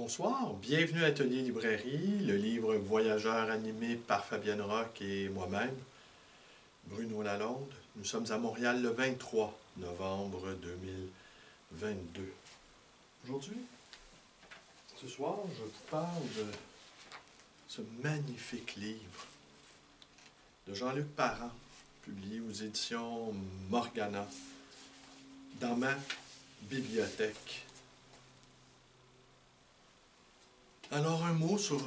Bonsoir, bienvenue à Atelier Librairie, le livre Voyageurs animé par Fabienne Roch et moi-même, Bruno Lalonde. Nous sommes à Montréal le 23 novembre 2022. Aujourd'hui, ce soir, je vous parle de ce magnifique livre de Jean-Luc Parent, publié aux éditions Morgana, dans ma bibliothèque. Alors, un mot sur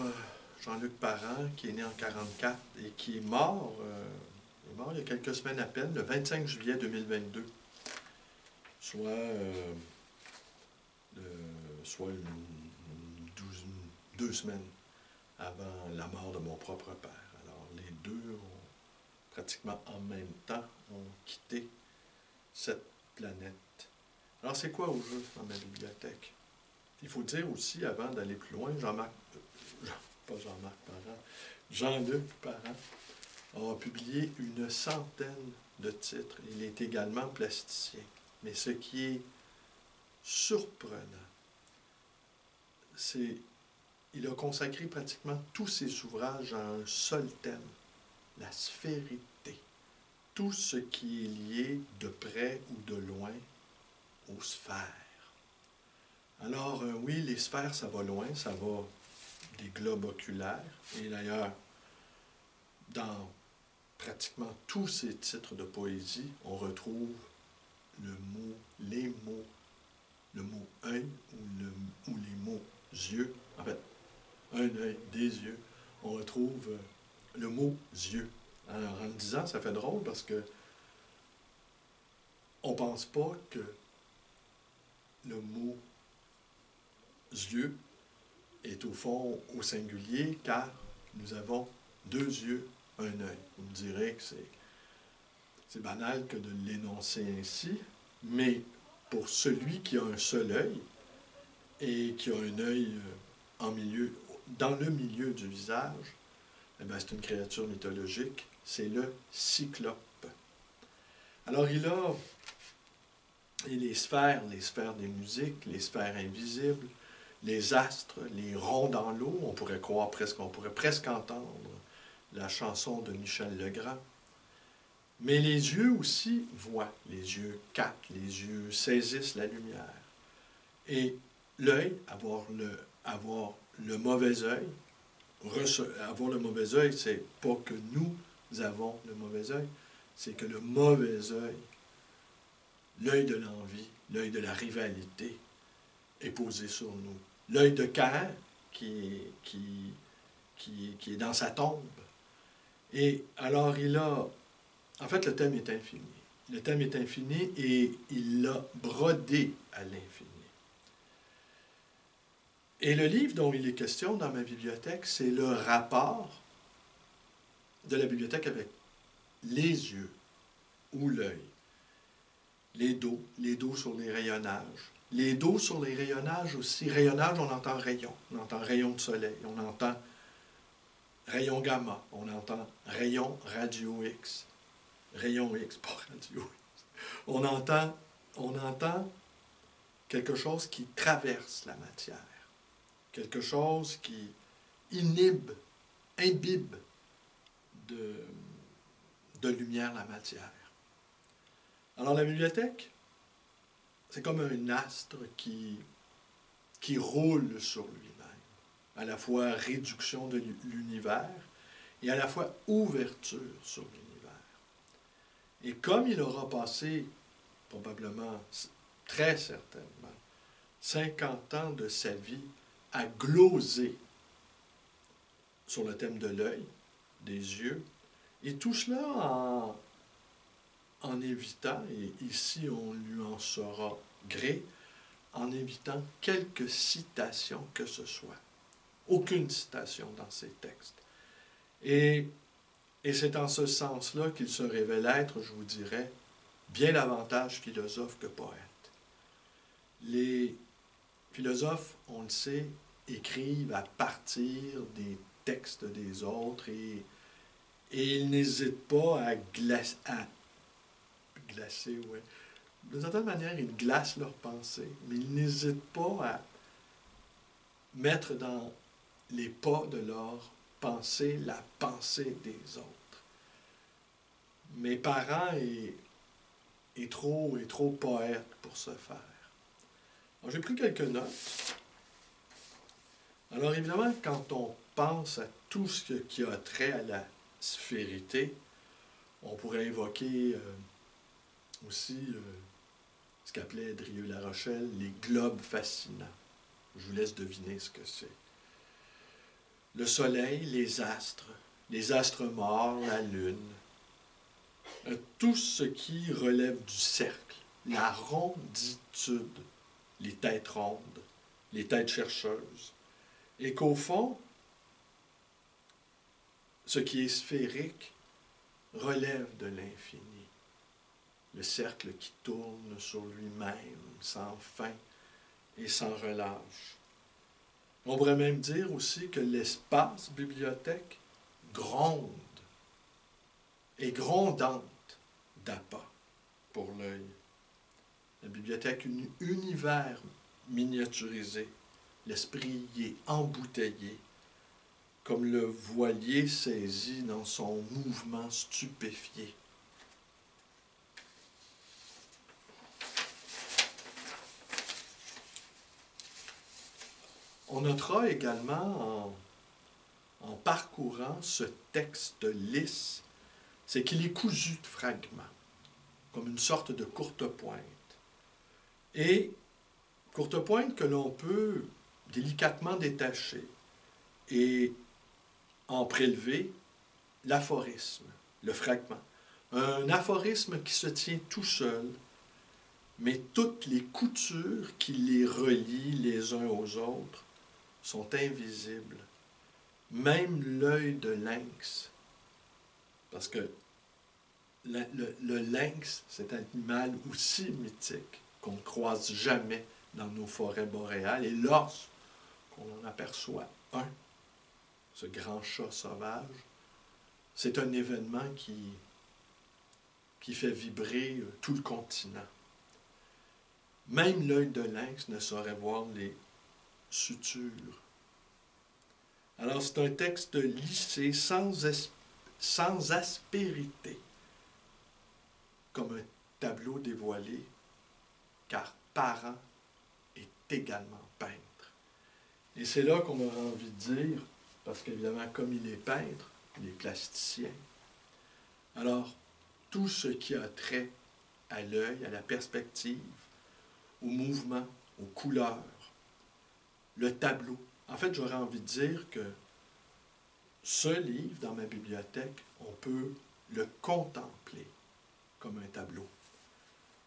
Jean-Luc Parent, qui est né en 1944 et qui est mort il y a quelques semaines à peine, le 25 juillet 2022, soit, deux semaines avant la mort de mon propre père. Alors, les deux ont pratiquement en même temps ont quitté cette planète. Alors, c'est quoi au jeu dans ma bibliothèque? Il faut dire aussi, avant d'aller plus loin, pas Jean-Marc Parent, Jean-Luc Parent a publié une centaine de titres. Il est également plasticien. Mais ce qui est surprenant, c'est qu'il a consacré pratiquement tous ses ouvrages à un seul thème, la sphérité. Tout ce qui est lié de près ou de loin aux sphères. Alors, oui, les sphères, ça va loin, ça va des globes oculaires. Et d'ailleurs, dans pratiquement tous ces titres de poésie, on retrouve les mots, le mot œil ou les mots yeux. En fait, un œil, des yeux. On retrouve le mot yeux. Alors, en le disant, ça fait drôle parce que on pense pas que le mot yeux est au fond au singulier, car nous avons deux yeux, un œil. Vous me direz que c'est banal que de l'énoncer ainsi, mais pour celui qui a un seul œil et qui a un œil dans le milieu du visage, eh bien, c'est une créature mythologique, c'est le cyclope. Alors il les sphères des musiques, les sphères invisibles, les astres, les ronds dans l'eau, on pourrait presque entendre la chanson de Michel Legrand. Mais les yeux aussi voient, les yeux captent, les yeux saisissent la lumière. Et l'œil, avoir le mauvais œil, avoir le mauvais œil, c'est pas que nous avons le mauvais œil, c'est que le mauvais œil, l'œil de l'envie, l'œil de la rivalité, est posé sur nous. L'œil de Caïn qui est dans sa tombe. Et alors en fait, le thème est infini. Le thème est infini et il l'a brodé à l'infini. Et le livre dont il est question dans ma bibliothèque, c'est le rapport de la bibliothèque avec les yeux ou l'œil. Les dos sur les rayonnages. Les dos sur les rayonnages aussi. Rayonnage, on entend rayon de soleil, on entend rayon gamma, on entend rayon radio X. Rayon X, pas radio X. On entend quelque chose qui traverse la matière. Quelque chose qui imbibe de lumière la matière. Alors la bibliothèque, c'est comme un astre qui roule sur lui-même. À la fois réduction de l'univers et à la fois ouverture sur l'univers. Et comme il aura passé, probablement, très certainement, 50 ans de sa vie à gloser sur le thème de l'œil, des yeux, et tout cela en évitant, et ici on lui en sera gré, en évitant quelques citations que ce soit. Aucune citation dans ses textes. Et c'est en ce sens-là qu'il se révèle être, je vous dirais, bien davantage philosophe que poète. Les philosophes, on le sait, écrivent à partir des textes des autres et ils n'hésitent pas à glacer, oui. D'une certaine manière, ils glacent leurs pensées, mais ils n'hésitent pas mettre dans les pas de leur pensée la pensée des autres. Mes parents est trop poète pour ce faire. Alors, j'ai pris quelques notes. Alors évidemment, quand on pense à tout ce qui a trait à la sphérité, on pourrait évoquer aussi ce qu'appelait Drieux-La Rochelle les globes fascinants. Je vous laisse deviner ce que c'est. Le soleil, les astres morts, la lune, tout ce qui relève du cercle, la ronditude, les têtes rondes, les têtes chercheuses, et qu'au fond, ce qui est sphérique relève de l'infini. Le cercle qui tourne sur lui-même sans fin et sans relâche. On pourrait même dire aussi que l'espace bibliothèque gronde et grondante d'appât pour l'œil. La bibliothèque, un univers miniaturisé, l'esprit y est embouteillé, comme le voilier saisi dans son mouvement stupéfié. On notera également, en parcourant ce texte lisse, c'est qu'il est cousu de fragments, comme une sorte de courte pointe. Et courte pointe que l'on peut délicatement détacher et en prélever l'aphorisme, le fragment. Un aphorisme qui se tient tout seul, mais toutes les coutures qui les relient les uns aux autres sont invisibles. Même l'œil de lynx, parce que le lynx, c'est un animal aussi mythique qu'on ne croise jamais dans nos forêts boréales. Et lorsqu'on en aperçoit un, ce grand chat sauvage, c'est un événement qui fait vibrer tout le continent. Même l'œil de lynx ne saurait voir les sutures. Alors c'est un texte lissé, sans aspérité, comme un tableau dévoilé, car Parent est également peintre. Et c'est là qu'on aura envie de dire, parce qu'évidemment, comme il est peintre, il est plasticien. Alors, tout ce qui a trait à l'œil, à la perspective, au mouvement, aux couleurs, le tableau. En fait, j'aurais envie de dire que ce livre, dans ma bibliothèque, on peut le contempler comme un tableau.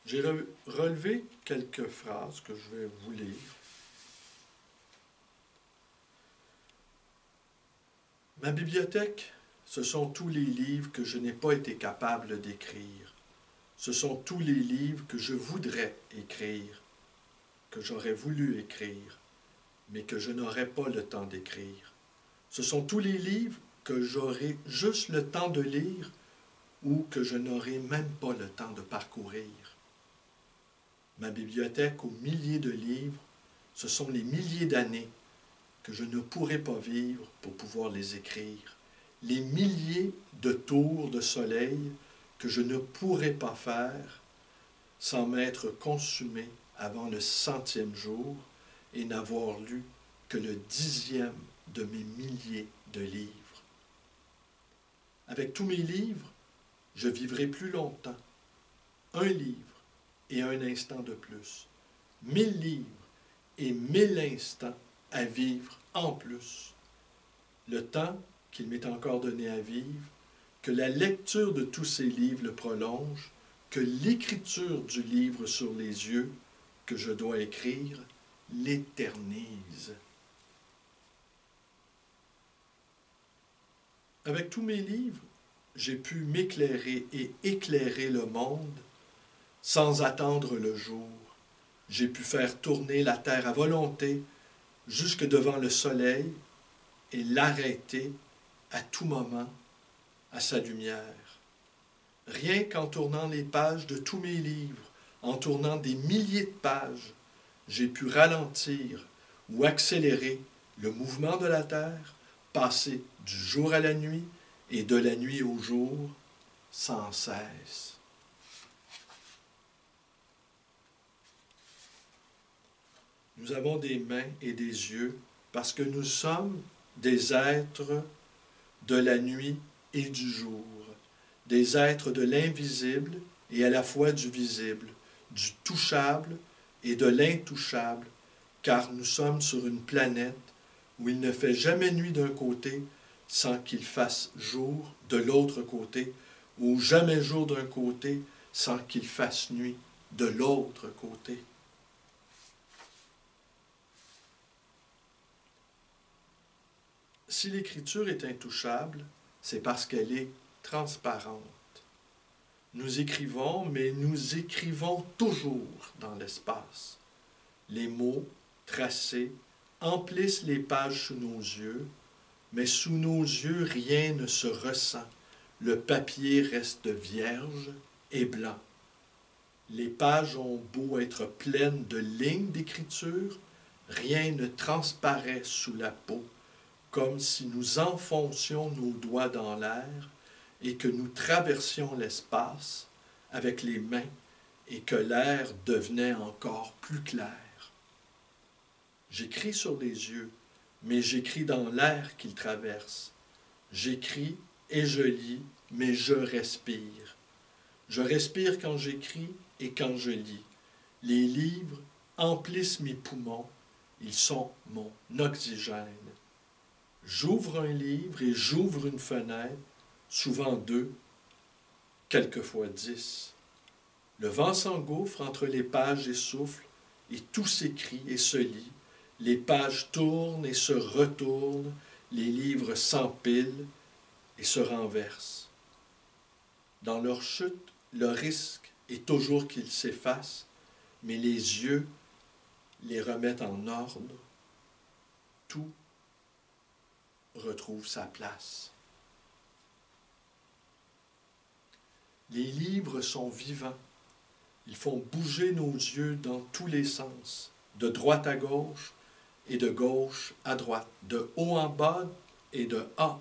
J'ai relevé quelques phrases que je vais vous lire. Ma bibliothèque, ce sont tous les livres que je n'ai pas été capable d'écrire. Ce sont tous les livres que je voudrais écrire, que j'aurais voulu écrire, mais que je n'aurais pas le temps d'écrire. Ce sont tous les livres que j'aurai juste le temps de lire ou que je n'aurai même pas le temps de parcourir. Ma bibliothèque aux milliers de livres, ce sont les milliers d'années que je ne pourrai pas vivre pour pouvoir les écrire. Les milliers de tours de soleil que je ne pourrai pas faire sans m'être consumé avant le 100e jour et n'avoir lu que le 10e de mes milliers de livres. Avec tous mes livres, je vivrai plus longtemps. Un livre et un instant de plus. 1000 livres et 1000 instants à vivre en plus. Le temps qu'il m'est encore donné à vivre, que la lecture de tous ces livres le prolonge, que l'écriture du livre sur les yeux que je dois écrire l'éternise. Avec tous mes livres, j'ai pu m'éclairer et éclairer le monde sans attendre le jour. J'ai pu faire tourner la terre à volonté jusque devant le soleil et l'arrêter à tout moment à sa lumière. Rien qu'en tournant les pages de tous mes livres, en tournant des milliers de pages, j'ai pu ralentir ou accélérer le mouvement de la terre, passer du jour à la nuit et de la nuit au jour, sans cesse. Nous avons des mains et des yeux parce que nous sommes des êtres de la nuit et du jour, des êtres de l'invisible et à la fois du visible, du touchable et de l'intouchable, car nous sommes sur une planète où il ne fait jamais nuit d'un côté sans qu'il fasse jour de l'autre côté, ou jamais jour d'un côté sans qu'il fasse nuit de l'autre côté. Si l'Écriture est intouchable, c'est parce qu'elle est transparente. Nous écrivons, mais nous écrivons toujours dans l'espace. Les mots, tracés, emplissent les pages sous nos yeux, mais sous nos yeux, rien ne se ressent. Le papier reste vierge et blanc. Les pages ont beau être pleines de lignes d'écriture, rien ne transparaît sous la peau, comme si nous enfoncions nos doigts dans l'air et que nous traversions l'espace avec les mains et que l'air devenait encore plus clair. J'écris sur les yeux, mais j'écris dans l'air qu'ils traversent. J'écris et je lis, mais je respire. Je respire quand j'écris et quand je lis. Les livres emplissent mes poumons, ils sont mon oxygène. J'ouvre un livre et j'ouvre une fenêtre, souvent 2, quelquefois 10. Le vent s'engouffre entre les pages et souffle, et tout s'écrit et se lit. Les pages tournent et se retournent, les livres s'empilent et se renversent. Dans leur chute, le risque est toujours qu'ils s'effacent, mais les yeux les remettent en ordre. Tout retrouve sa place. Les livres sont vivants. Ils font bouger nos yeux dans tous les sens, de droite à gauche et de gauche à droite, de haut en bas et de bas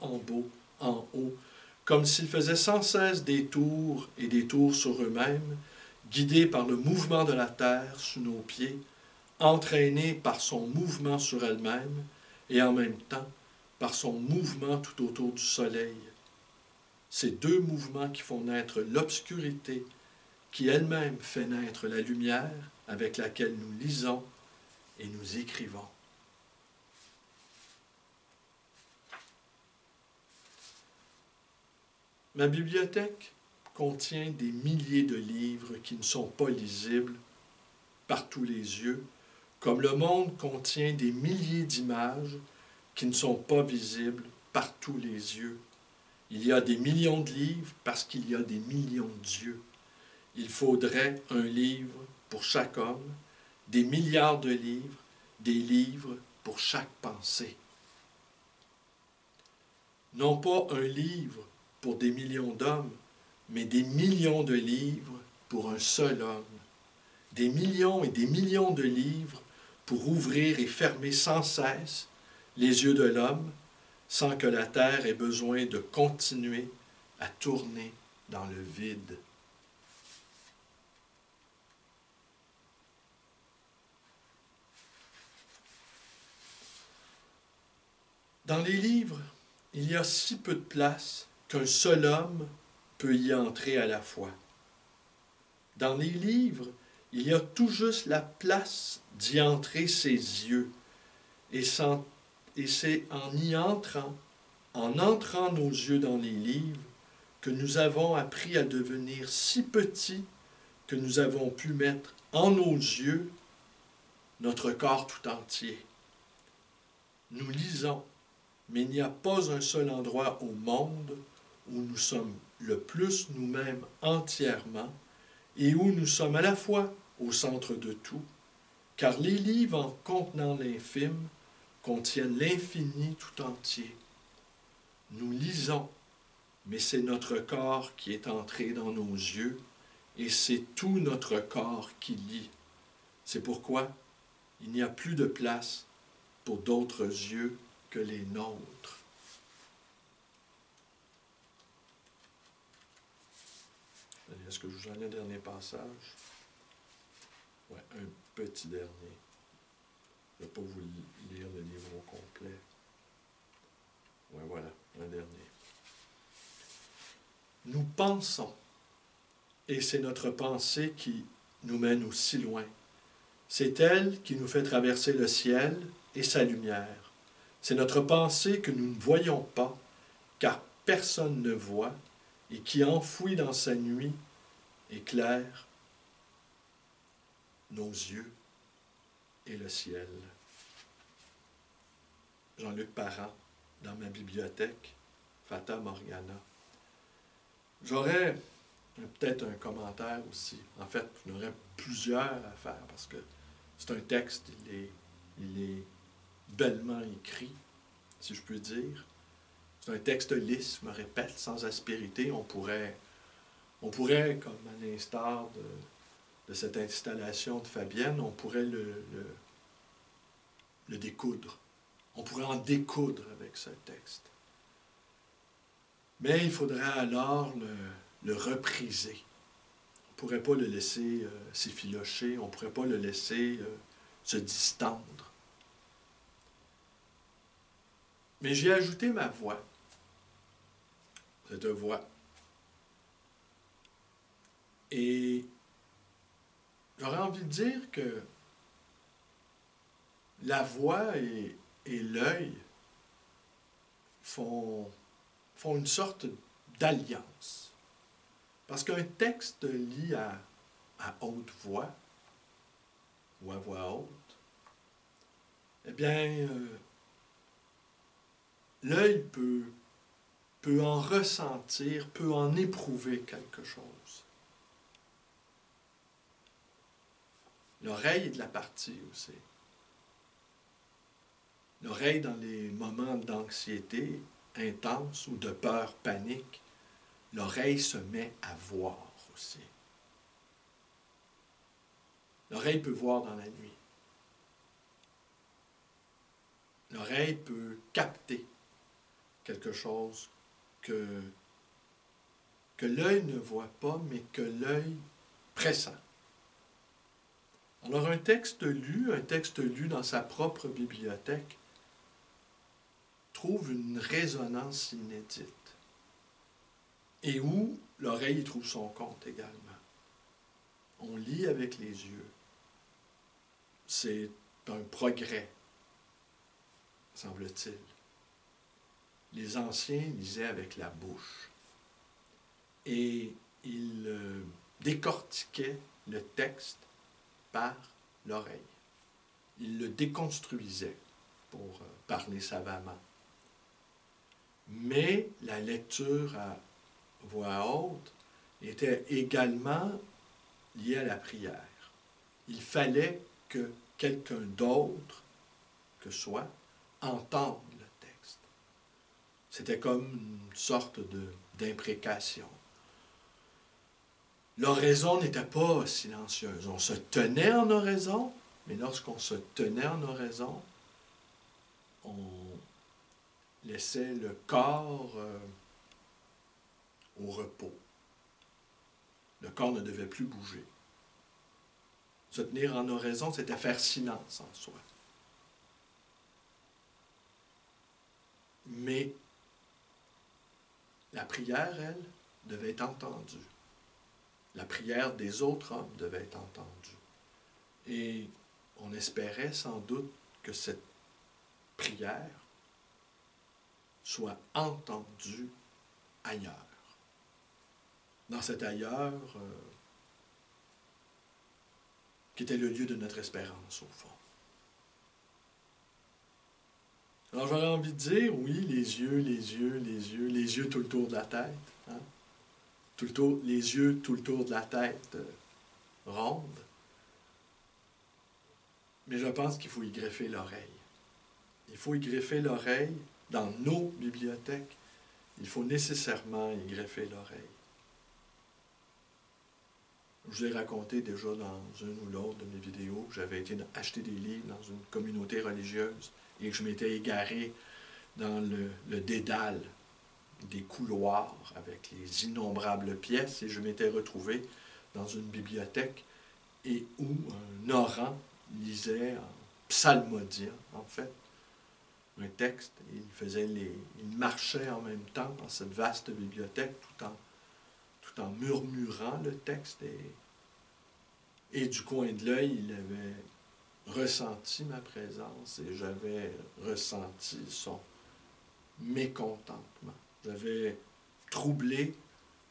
en haut, comme s'ils faisaient sans cesse des tours et des tours sur eux-mêmes, guidés par le mouvement de la terre sous nos pieds, entraînés par son mouvement sur elle-même et en même temps par son mouvement tout autour du soleil. Ces deux mouvements qui font naître l'obscurité, qui elle-même fait naître la lumière avec laquelle nous lisons et nous écrivons. Ma bibliothèque contient des milliers de livres qui ne sont pas lisibles par tous les yeux, comme le monde contient des milliers d'images qui ne sont pas visibles par tous les yeux. Il y a des millions de livres parce qu'il y a des millions d'yeux. Il faudrait un livre pour chaque homme, des milliards de livres, des livres pour chaque pensée. Non pas un livre pour des millions d'hommes, mais des millions de livres pour un seul homme. Des millions et des millions de livres pour ouvrir et fermer sans cesse les yeux de l'homme, sans que la terre ait besoin de continuer à tourner dans le vide. Dans les livres, il y a si peu de place qu'un seul homme peut y entrer à la fois. Dans les livres, il y a tout juste la place d'y entrer ses yeux, et c'est en entrant nos yeux dans les livres, que nous avons appris à devenir si petits que nous avons pu mettre en nos yeux notre corps tout entier. Nous lisons, mais il n'y a pas un seul endroit au monde où nous sommes le plus nous-mêmes entièrement et où nous sommes à la fois au centre de tout, car les livres en contenant l'infime contiennent l'infini tout entier. Nous lisons, mais c'est notre corps qui est entré dans nos yeux et c'est tout notre corps qui lit. C'est pourquoi il n'y a plus de place pour d'autres yeux que les nôtres. Est-ce que je vous en ai un dernier passage? Oui, un petit dernier. Je ne vais pas vous lire le livre au complet. Oui, voilà, un dernier. Nous pensons, et c'est notre pensée qui nous mène aussi loin. C'est elle qui nous fait traverser le ciel et sa lumière. C'est notre pensée que nous ne voyons pas, car personne ne voit, et qui enfouit dans sa nuit éclaire nos yeux et le ciel. Jean-Luc Parent, dans ma bibliothèque, Fata Morgana. J'aurais peut-être un commentaire aussi. En fait, j'en aurais plusieurs à faire parce que c'est un texte, il est bellement écrit, si je peux dire. C'est un texte lisse, je me répète, sans aspérité. On pourrait comme à l'instar de cette installation de Fabienne, on pourrait le découdre. On pourrait en découdre avec ce texte. Mais il faudrait alors le repriser. On ne pourrait pas le laisser s'effilocher, on ne pourrait pas le laisser se distendre. Mais j'ai ajouté ma voix. Cette voix. Et j'aurais envie de dire que la voix et l'œil font une sorte d'alliance. Parce qu'un texte lit à haute voix, ou à voix haute, eh bien, l'œil peut en ressentir, peut en éprouver quelque chose. L'oreille est de la partie aussi. L'oreille, dans les moments d'anxiété intense ou de peur, panique, l'oreille se met à voir aussi. L'oreille peut voir dans la nuit. L'oreille peut capter quelque chose que l'œil ne voit pas, mais que l'œil pressent. Alors un texte lu dans sa propre bibliothèque, trouve une résonance inédite. Et où l'oreille y trouve son compte également. On lit avec les yeux. C'est un progrès, semble-t-il. Les anciens lisaient avec la bouche. Et ils décortiquaient le texte par l'oreille. Ils le déconstruisaient, pour parler savamment. Mais la lecture à voix haute était également liée à la prière. Il fallait que quelqu'un d'autre que soi entende le texte. C'était comme une sorte d'imprécation. L'oraison n'était pas silencieuse. On se tenait en oraison, mais lorsqu'on se tenait en oraison, on laissait le corps au repos. Le corps ne devait plus bouger. Se tenir en oraison, c'était faire silence en soi. Mais la prière, elle, devait être entendue. La prière des autres hommes devait être entendue. Et on espérait sans doute que cette prière soit entendue ailleurs. Dans cet ailleurs qui était le lieu de notre espérance, au fond. Alors j'aurais envie de dire, oui, les yeux tout le tour de la tête. Hein? Les yeux tout le tour de la tête ronde. Mais je pense qu'il faut y greffer l'oreille. Il faut y greffer l'oreille dans nos bibliothèques. Il faut nécessairement y greffer l'oreille. Je vous ai raconté déjà dans une ou l'autre de mes vidéos que j'avais été acheter des livres dans une communauté religieuse et que je m'étais égaré dans le dédale des couloirs avec les innombrables pièces et je m'étais retrouvé dans une bibliothèque et où un orant lisait en psalmodiant, en fait, un texte. Et il marchait en même temps dans cette vaste bibliothèque tout en murmurant le texte. Et du coin de l'œil, il avait ressenti ma présence et j'avais ressenti son mécontentement. J'avais troublé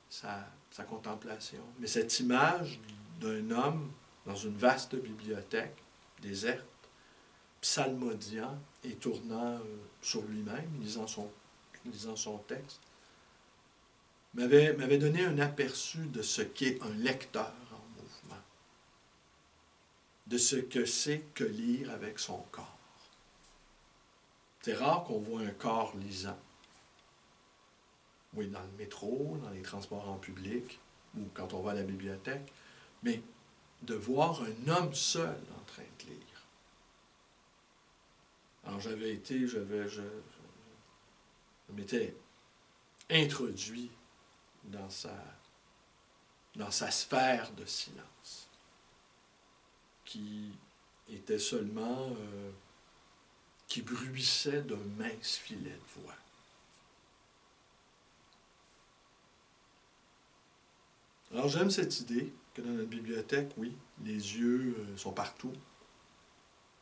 sa contemplation. Mais cette image d'un homme dans une vaste bibliothèque déserte, psalmodiant et tournant sur lui-même, lisant son texte, m'avait donné un aperçu de ce qu'est un lecteur en mouvement, de ce que c'est que lire avec son corps. C'est rare qu'on voit un corps lisant. Oui, dans le métro, dans les transports en public, ou quand on va à la bibliothèque, mais de voir un homme seul en train de lire. Alors je m'étais introduit dans sa sphère de silence, qui était seulement, qui bruissait d'un mince filet de voix. Alors j'aime cette idée que dans notre bibliothèque, oui, les yeux sont partout,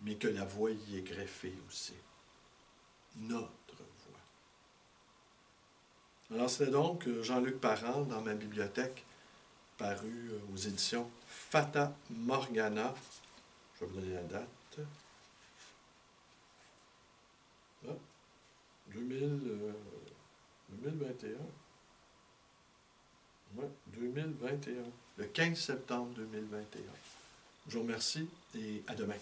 mais que la voix y est greffée aussi. Notre voix. Alors c'était donc Jean-Luc Parent dans ma bibliothèque, paru aux éditions Fata Morgana. Je vais vous donner la date. Ah, 2021. Oui, 2021. Le 15 septembre 2021. Je vous remercie et à demain.